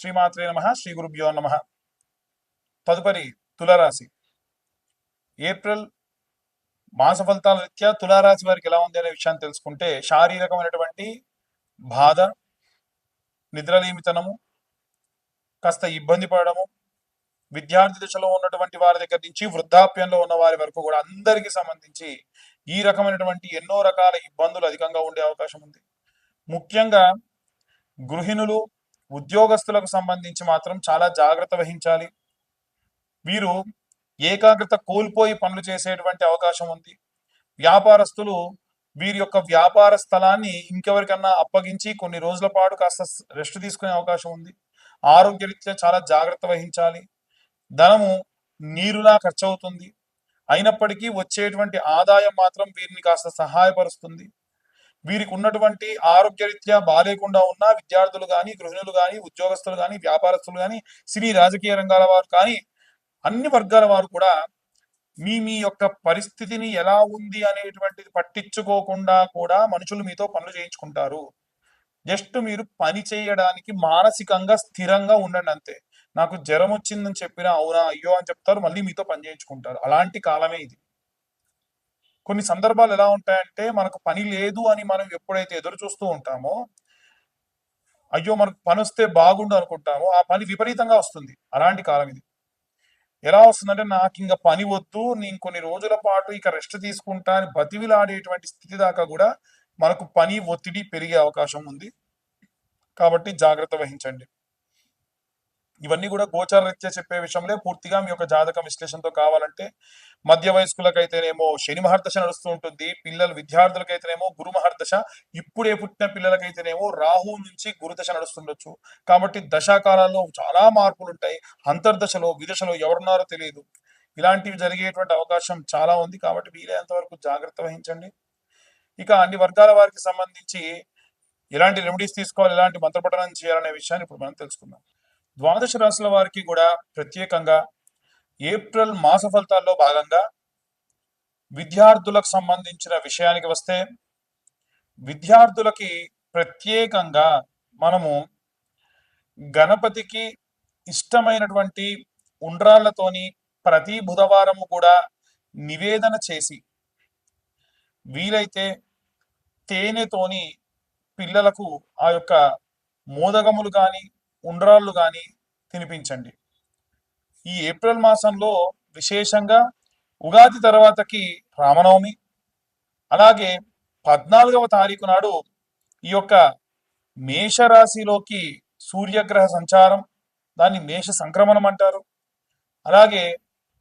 శ్రీమాత్రే నమః శ్రీ గురుభ్యో నమః. తదుపరి తులారాశి. ఏప్రిల్ మాస ఫలితాల రీత్యా తులారాశి వారికి ఎలా ఉంది అనే విషయాన్ని తెలుసుకుంటే, శారీరకమైనటువంటి బాధ, నిద్రలేమితనము, కాస్త ఇబ్బంది పడడము, విద్యార్థి దశలో ఉన్నటువంటి వారి దగ్గర నుంచి వృద్ధాప్యంలో ఉన్న వారి వరకు కూడా అందరికీ సంబంధించి ఈ రకమైనటువంటి ఎన్నో రకాల ఇబ్బందులు అధికంగా ఉండే అవకాశం ఉంది. ముఖ్యంగా గృహిణులు, ఉద్యోగస్తులకు సంబంధించి మాత్రం చాలా జాగ్రత్త వహించాలి. వీరు ఏకాగ్రత కోల్పోయి పనులు చేసేటువంటి అవకాశం ఉంది. వ్యాపారస్తులు వీరి యొక్క వ్యాపార స్థలాన్ని ఇంకెవరికన్నా అప్పగించి కొన్ని రోజుల పాటు కాస్త రెస్ట్ తీసుకునే అవకాశం ఉంది. ఆరోగ్యరీత్యా చాలా జాగ్రత్త వహించాలి. ధనము నీరులా ఖర్చు అవుతుంది. అయినప్పటికీ వచ్చేటువంటి ఆదాయం మాత్రం వీరిని కాస్త సహాయపరుస్తుంది. వీరికి ఉన్నటువంటి ఆరోగ్యరీత్యా బాలేకుండా ఉన్న విద్యార్థులు కానీ, గృహిణులు కానీ, ఉద్యోగస్తులు కానీ, వ్యాపారస్తులు కానీ, సినీ రాజకీయ రంగాల వారు కానీ, అన్ని వర్గాల వారు కూడా మీ యొక్క పరిస్థితిని ఎలా ఉంది అనేటువంటిది పట్టించుకోకుండా కూడా మనుషులు మీతో పనులు చేయించుకుంటారు. జస్ట్ మీరు పని చేయడానికి మానసికంగా స్థిరంగా ఉండండి అంతే. నాకు జ్వరం వచ్చిందని చెప్పినా అవునా అయ్యో అని చెప్తారు, మళ్ళీ మీతో పని చేయించుకుంటారు. అలాంటి కాలమే ఇది. కొన్ని సందర్భాలు ఎలా ఉంటాయంటే, మనకు పని లేదు అని మనం ఎప్పుడైతే ఎదురు చూస్తూ ఉంటామో, అయ్యో మనకు పని వస్తే బాగుండు అనుకుంటామో, ఆ పని విపరీతంగా వస్తుంది. అలాంటి కాలం ఇది. ఎలా వస్తుందంటే, నాకు ఇంకా పని వద్దు, నేను కొన్ని రోజుల పాటు ఇక రెస్ట్ తీసుకుంటా అని బతివిలాడేటువంటి స్థితి దాకా కూడా మనకు పని ఒత్తిడి పెరిగే అవకాశం ఉంది. కాబట్టి జాగ్రత్త వహించండి. ఇవన్నీ కూడా గోచార రీత్యా చెప్పే విషయంలో పూర్తిగా మీ యొక్క జాతక విశ్లేషణతో కావాలంటే, మధ్య వయస్కులకైతేనేమో శని మహర్దశ నడుస్తూ ఉంటుంది. విద్యార్థులకైతేనేమో గురు మహర్దశ, ఇప్పుడే పుట్టిన పిల్లలకైతేనేమో రాహు నుంచి గురుదశ నడుస్తుండొచ్చు. కాబట్టి దశాకాలాల్లో చాలా మార్పులు ఉంటాయి. అంతర్దశలో విదశలో ఎవరున్నారో తెలియదు. ఇలాంటివి జరిగేటువంటి అవకాశం చాలా ఉంది. కాబట్టి వీలైనంత వరకు జాగ్రత్త వహించండి. ఇక అన్ని వర్గాల వారికి సంబంధించి ఎలాంటి రెమెడీస్ తీసుకోవాలి, ఎలాంటి మంత్రపఠనం చేయాలనే విషయాన్ని ఇప్పుడు మనం తెలుసుకుందాం. ద్వాదశ రాశుల వారికి కూడా ప్రత్యేకంగా ఏప్రిల్ మాస ఫలితాల్లో భాగంగా విద్యార్థులకు సంబంధించిన విషయానికి వస్తే, విద్యార్థులకి ప్రత్యేకంగా మనము గణపతికి ఇష్టమైనటువంటి ఉండ్రాళ్లతోని ప్రతి బుధవారము కూడా నివేదన చేసి, వీలైతే తేనెతోని పిల్లలకు ఆ యొక్క మోదగములు కానీ ఉండ్రాళ్ళు కానీ తినిపించండి. ఈ ఏప్రిల్ మాసంలో విశేషంగా ఉగాది తర్వాతకి రామనవమి, అలాగే 14వ తారీఖు నాడు ఈ యొక్క మేషరాశిలోకి సూర్యగ్రహ సంచారం, దాన్ని మేష సంక్రమణం అంటారు. అలాగే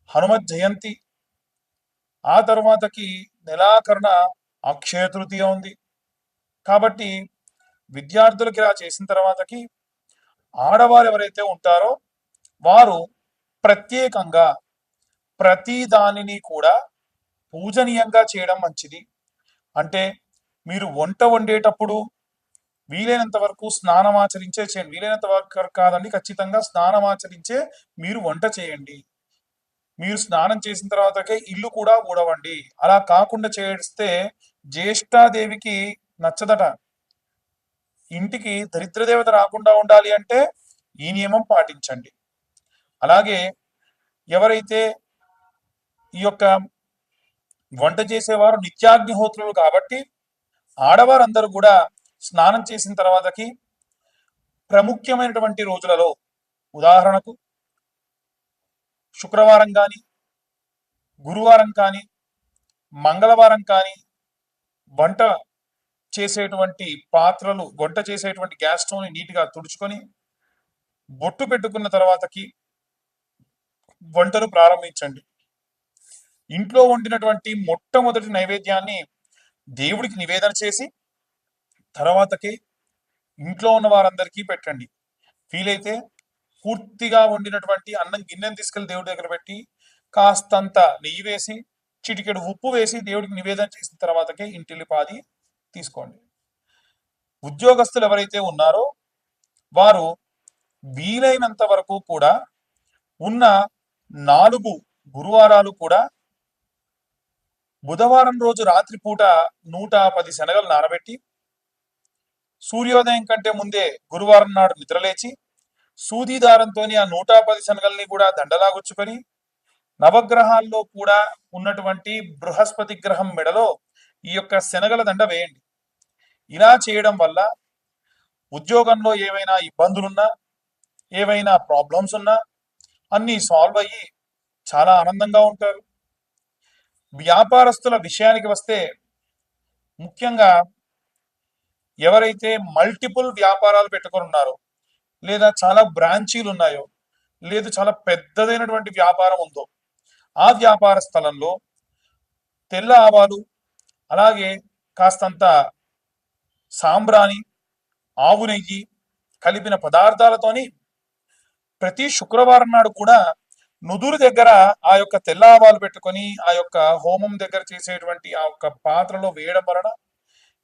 హనుమత్ జయంతి, ఆ తర్వాతకి నెలాఖరున అక్షయ తృతీయ ఉంది. కాబట్టి విద్యార్థులకి ఇలా చేసిన తర్వాతకి ఆడవారు ఎవరైతే ఉంటారో వారు ప్రత్యేకంగా ప్రతి దానిని కూడా పూజనీయంగా చేయడం మంచిది. అంటే మీరు వంట వండేటప్పుడు వీలైనంత వరకు స్నానం ఆచరించే చేయండి. వీలైనంత వరకు కాదండి, ఖచ్చితంగా స్నానం ఆచరించే మీరు వంట చేయండి. మీరు స్నానం చేసిన తర్వాతకే ఇల్లు కూడా ఊడవండి. అలా కాకుండా చేస్తే జ్యేష్ఠాదేవికి నచ్చదట. ఇంటికి దరిద్ర దేవత రాకుండా ఉండాలి అంటే ఈ నియమం పాటించండి. అలాగే ఎవరైతే ఈ యొక్క వంట చేసేవారు నిత్యాగ్నిహోత్రులు కాబట్టి ఆడవారందరూ కూడా స్నానం చేసిన తర్వాతకి ప్రముఖ్యమైనటువంటి రోజులలో, ఉదాహరణకు శుక్రవారం కానీ, గురువారం కానీ, మంగళవారం కానీ వంట చేసేటువంటి పాత్రలు, వంట చేసేటువంటి గ్యాస్ స్టవ్ని నీట్గా తుడుచుకొని బొట్టు పెట్టుకున్న తర్వాతకి వంటను ప్రారంభించండి. ఇంట్లో వండినటువంటి మొట్టమొదటి నైవేద్యాన్ని దేవుడికి నివేదన చేసి తర్వాతకి ఇంట్లో ఉన్న వారందరికీ పెట్టండి. వీలైతే పూర్తిగా వండినటువంటి అన్నం గిన్నెను తీసుకెళ్లి దేవుడి దగ్గర పెట్టి కాస్తంత నెయ్యి వేసి చిటికెడు ఉప్పు వేసి దేవుడికి నివేదన చేసిన తర్వాతకే ఇంటిల్లిపాది తీసుకోండి. ఉద్యోగస్తులు ఎవరైతే ఉన్నారో వారు వీలైనంత వరకు కూడా ఉన్న 4 గురువారాలు కూడా బుధవారం రోజు రాత్రి పూట 110 శనగలు నానబెట్టి సూర్యోదయం కంటే ముందే గురువారం నాడు నిద్రలేచి సూది దారంతోని ఆ 110 శనగల్ని కూడా దండలాగుచ్చుకొని నవగ్రహాల్లో కూడా ఉన్నటువంటి బృహస్పతి గ్రహం మెడలో ఈ యొక్క శనగల దండ వేయండి. ఇలా చేయడం వల్ల ఉద్యోగంలో ఏవైనా ఇబ్బందులున్నా, ఏవైనా ప్రాబ్లమ్స్ ఉన్నా అన్నీ సాల్వ్ అయ్యి చాలా ఆనందంగా ఉంటారు. వ్యాపారస్తుల విషయానికి వస్తే ముఖ్యంగా ఎవరైతే మల్టిపుల్ వ్యాపారాలు పెట్టుకొని ఉన్నారో, లేదా చాలా బ్రాంచీలు ఉన్నాయో, లేదు చాలా పెద్దదైనటువంటి వ్యాపారం ఉందో, ఆ వ్యాపార స్థలంలో తెల్ల ఆవాలు, అలాగే కాస్తంత సాంబ్రాణి, ఆవు నెయ్యి కలిపిన పదార్థాలతోని ప్రతి శుక్రవారం నాడు కూడా నుదురు దగ్గర ఆ యొక్క తెల్ల ఆవాలు పెట్టుకొని ఆ యొక్క హోమం దగ్గర చేసేటువంటి ఆ యొక్క పాత్రలో వేయడం వలన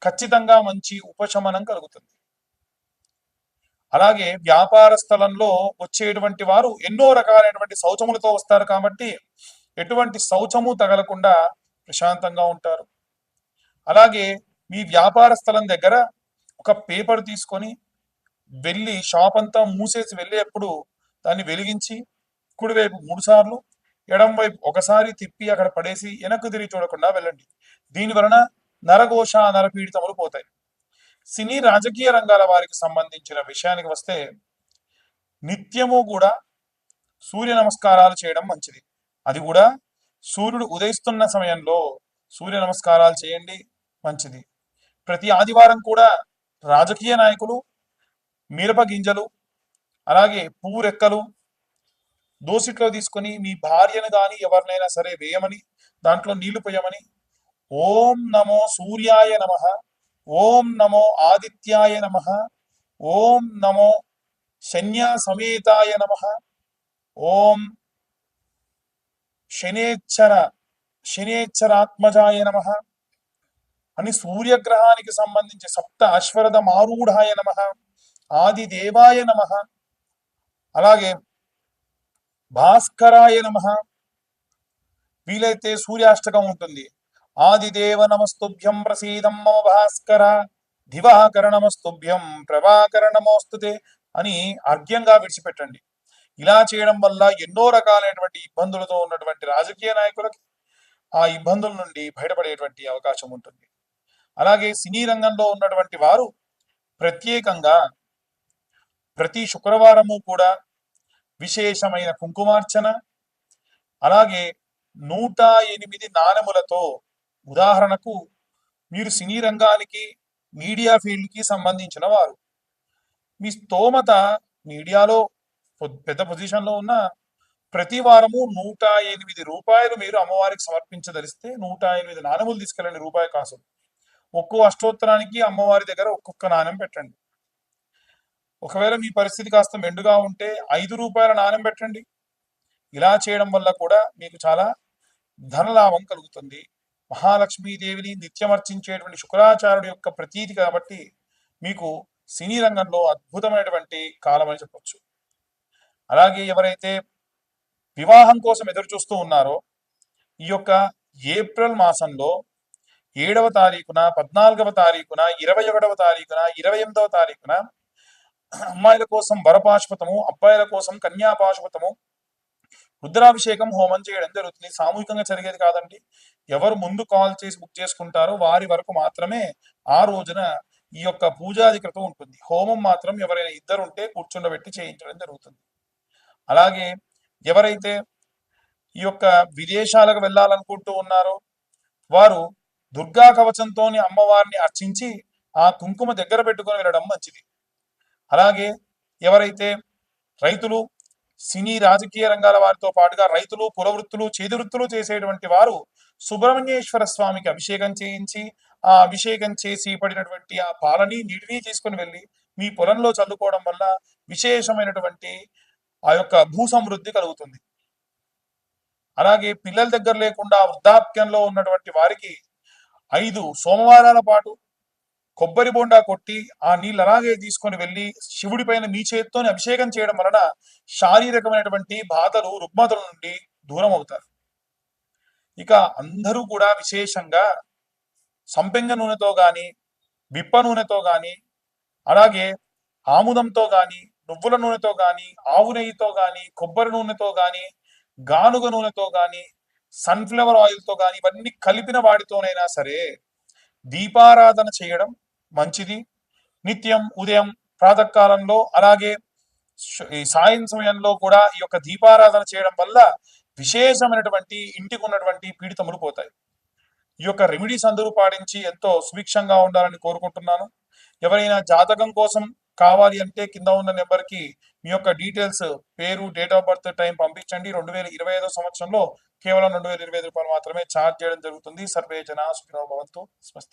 ఖచ్చితంగా మంచి ఉపశమనం కలుగుతుంది. అలాగే వ్యాపార స్థలంలో వచ్చేటువంటి వారు ఎన్నో రకాలైనటువంటి శౌచములతో వస్తారు కాబట్టి ఎటువంటి శౌచము తగలకుండా ప్రశాంతంగా ఉంటారు. అలాగే మీ వ్యాపార స్థలం దగ్గర ఒక పేపర్ తీసుకొని వెళ్ళి షాప్ అంతా మూసేసి వెళ్ళేప్పుడు దాన్ని వెలిగించి కుడివైపు 3 సార్లు, ఎడం వైపు ఒకసారి తిప్పి అక్కడ పడేసి వెనక్కు తిరిగి చూడకుండా వెళ్ళండి. దీని వలన నరఘోష, నరపీడితములు పోతాయి. సినీ రాజకీయ రంగాల వారికి సంబంధించిన విషయానికి వస్తే నిత్యము కూడా సూర్య నమస్కారాలు చేయడం మంచిది. అది కూడా సూర్యుడు ఉదయిస్తున్న సమయంలో సూర్య నమస్కారాలు చేయండి, మంచిది. ప్రతి ఆదివారం కూడా రాజకీయ నాయకులు మిరప గింజలు, అలాగే పువ్వు రెక్కలు దోసిట్లో తీసుకొని మీ భార్యను కానీ ఎవరినైనా సరే వేయమని, దాంట్లో నీళ్లు పోయమని, ఓం నమో సూర్యాయ నమః, ఓం నమో ఆదిత్యాయ నమః, ఓం నమో శన్యా సమేతాయ నమః, ఓం శనేచ్చరాత్మజాయ నమః అని సూర్యగ్రహానికి సంబంధించి సప్త అశ్వరథ మారూఢాయ నమః, ఆదిదేవాయ నమః, అలాగే భాస్కరాయ నమః, వీలైతే సూర్యాష్టకం ఉంటుంది. ఆదిదేవ నమస్తుభ్యం ప్రసీదం మమ భాస్కర, దివాకర నమస్తుభ్యం ప్రభాకర నమోస్తుతే అని అర్ఘ్యంగా విడిచిపెట్టండి. ఇలా చేయడం వల్ల ఎన్నో రకాలైనటువంటి ఇబ్బందులతో ఉన్నటువంటి రాజకీయ నాయకులకి ఆ ఇబ్బందుల నుండి బయటపడేటువంటి అవకాశం ఉంటుంది. అలాగే సినీ రంగంలో ఉన్నటువంటి వారు ప్రత్యేకంగా ప్రతి శుక్రవారము కూడా విశేషమైన కుంకుమార్చన, అలాగే 108 నాణెములతో, ఉదాహరణకు మీరు సినీ రంగానికి మీడియా ఫీల్డ్కి సంబంధించిన వారు, మీ స్తోమత మీడియాలో పెద్ద పొజిషన్లో ఉన్న ప్రతి వారము 108 రూపాయలు మీరు అమ్మవారికి సమర్పించదలిస్తే 108 నాణెములు తీసుకెళ్ళండి, రూపాయి కాసులు. ఒక్కో అష్టోత్తరానికి అమ్మవారి దగ్గర ఒక్కొక్క నాణెం పెట్టండి. ఒకవేళ మీ పరిస్థితి కాస్త మెండుగా ఉంటే 5 రూపాయల నాణెం పెట్టండి. ఇలా చేయడం వల్ల కూడా మీకు చాలా ధనలాభం కలుగుతుంది. మహాలక్ష్మీదేవిని నిత్యమర్చించేటువంటి శుక్రాచార్యుడి యొక్క ప్రతీతి కాబట్టి మీకు సినీ రంగంలో అద్భుతమైనటువంటి కాలం అని చెప్పొచ్చు. అలాగే ఎవరైతే వివాహం కోసం ఎదురు చూస్తూ ఉన్నారో ఈ యొక్క ఏప్రిల్ మాసంలో 7వ తారీఖున, 14వ తారీఖున, 21వ తారీఖున, 28వ తారీఖున అమ్మాయిల కోసం వరపాశుపతము, అబ్బాయిల కోసం కన్యాపాశుపతము, రుద్రాభిషేకం హోమం చేయడం జరుగుతుంది. సామూహికంగా జరిగేది కాదండి. ఎవరు ముందు కాల్ చేసి బుక్ చేసుకుంటారో వారి వరకు మాత్రమే ఆ రోజున ఈ యొక్క పూజాధికృతం ఉంటుంది. హోమం మాత్రం ఎవరైనా ఇద్దరు ఉంటే కూర్చుండబెట్టి చేయించడం జరుగుతుంది. అలాగే ఎవరైతే ఈ యొక్క విదేశాలకు వెళ్ళాలనుకుంటూ ఉన్నారో వారు దుర్గా కవచంతోని అమ్మవారిని అర్చించి ఆ కుంకుమ దగ్గర పెట్టుకొని వెళ్ళడం మంచిది. అలాగే ఎవరైతే రైతులు, సినీ రాజకీయ రంగాల వారితో పాటుగా రైతులు, కులవృత్తులు, చేతి వృత్తులు చేసేటువంటి వారు సుబ్రహ్మణ్యేశ్వర స్వామికి అభిషేకం చేయించి ఆ అభిషేకం చేసి పడినటువంటి ఆ పాలని, నీటిని తీసుకుని వెళ్ళి మీ పొలంలో చల్లుకోవడం వల్ల విశేషమైనటువంటి ఆ యొక్క భూ సమృద్ధి కలుగుతుంది. అలాగే పిల్లల దగ్గర లేకుండా వృద్ధాప్యంలో ఉన్నటువంటి వారికి 5 సోమవారాల పాటు కొబ్బరి బొండా కొట్టి ఆ నీళ్ళు అలాగే తీసుకొని వెళ్ళి శివుడి పైన మీ చేతితోని అభిషేకం చేయడం వలన శారీరకమైనటువంటి బాధలు, రుగ్మతల నుండి దూరం అవుతారు. ఇక అందరూ కూడా విశేషంగా సంపెంగ నూనెతో గాని, బిప్ప నూనెతో గాని, అలాగే ఆముదంతో గాని, నువ్వుల నూనెతో గాని, ఆవు నెయ్యితో గాని, కొబ్బరి నూనెతో గాని, గానుగ నూనెతో గాని, సన్‌ఫ్లవర్ ఆయిల్‌తో గాని ఇవన్నీ కలిపిన వాటితోనైనా సరే దీపారాధన చేయడం మంచిది. నిత్యం ఉదయం ప్రాతకాలంలో అలాగే ఈ సాయం సమయంలో కూడా ఈ యొక్క దీపారాధన చేయడం వల్ల విశేషమైనటువంటి ఇంటికి ఉన్నటువంటి పీడితములు పోతాయి. ఈ యొక్క రెమెడీస్ అందరూ పాటించి ఎంతో సుభిక్షంగా ఉండాలని కోరుకుంటున్నాను. ఎవరైనా జాతకం కోసం కావాలి అంటే కింద ఉన్న నెంబర్కి మీ యొక్క డీటెయిల్స్, పేరు, డేట్ ఆఫ్ బర్త్, టైం పంపించండి. 2025 సంవత్సరంలో కేవలం 2025 రూపాయలు మాత్రమే ఛార్జ్ చేయడం జరుగుతుంది. సర్వే జనా సుఖినో భవంతు. స్వస్తి.